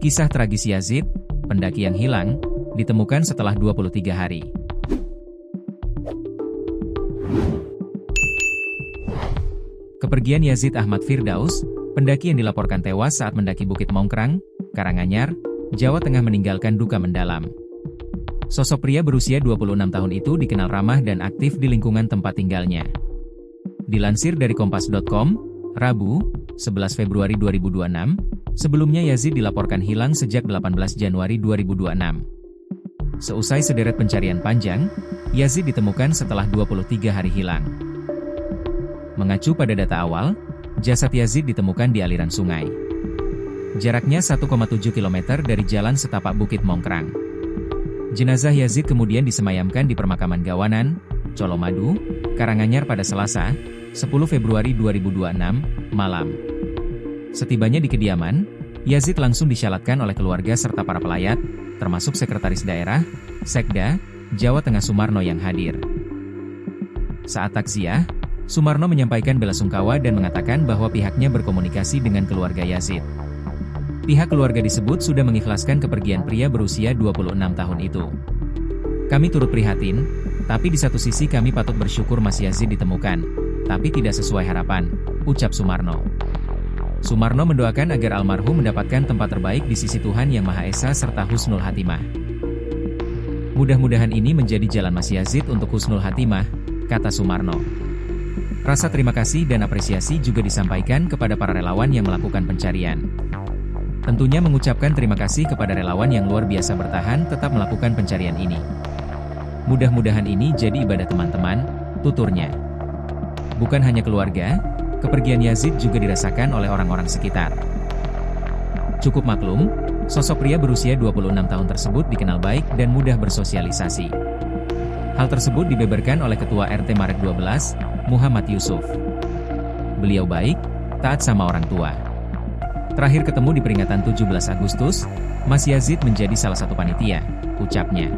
Kisah tragis Yazid, pendaki yang hilang, ditemukan setelah 23 hari. Kepergian Yazid Ahmad Firdaus, pendaki yang dilaporkan tewas saat mendaki Bukit Mongkrang, Karanganyar, Jawa Tengah meninggalkan duka mendalam. Sosok pria berusia 26 tahun itu dikenal ramah dan aktif di lingkungan tempat tinggalnya. Dilansir dari Kompas.com, Rabu, 11 Februari 2026, sebelumnya Yazid dilaporkan hilang sejak 18 Januari 2026. Seusai sederet pencarian panjang, Yazid ditemukan setelah 23 hari hilang. Mengacu pada data awal, jasad Yazid ditemukan di aliran sungai. Jaraknya 1,7 km dari jalan setapak Bukit Mongkrang. Jenazah Yazid kemudian disemayamkan di Permakaman Gawanan, Colomadu, Karanganyar pada Selasa, 10 Februari 2026, malam. Setibanya di kediaman, Yazid langsung disyalatkan oleh keluarga serta para pelayat, termasuk Sekretaris Daerah, Sekda, Jawa Tengah Sumarno yang hadir. Saat takziah, Sumarno menyampaikan belasungkawa dan mengatakan bahwa pihaknya berkomunikasi dengan keluarga Yazid. Pihak keluarga disebut sudah mengikhlaskan kepergian pria berusia 26 tahun itu. Kami turut prihatin, tapi di satu sisi kami patut bersyukur Mas Yazid ditemukan, tapi tidak sesuai harapan, ucap Sumarno. Sumarno mendoakan agar almarhum mendapatkan tempat terbaik di sisi Tuhan Yang Maha Esa serta husnul hatimah. Mudah-mudahan ini menjadi jalan Mas Yazid untuk husnul hatimah, kata Sumarno. Rasa terima kasih dan apresiasi juga disampaikan kepada para relawan yang melakukan pencarian. Tentunya mengucapkan terima kasih kepada relawan yang luar biasa bertahan tetap melakukan pencarian ini. Mudah-mudahan ini jadi ibadah teman-teman, tuturnya. Bukan hanya keluarga, kepergian Yazid juga dirasakan oleh orang-orang sekitar. Cukup maklum, sosok pria berusia 26 tahun tersebut dikenal baik dan mudah bersosialisasi. Hal tersebut dibeberkan oleh Ketua RT Marek 12, Muhammad Yusuf. Beliau baik, taat sama orang tua. Terakhir ketemu di peringatan 17 Agustus, Mas Yazid menjadi salah satu panitia, ucapnya.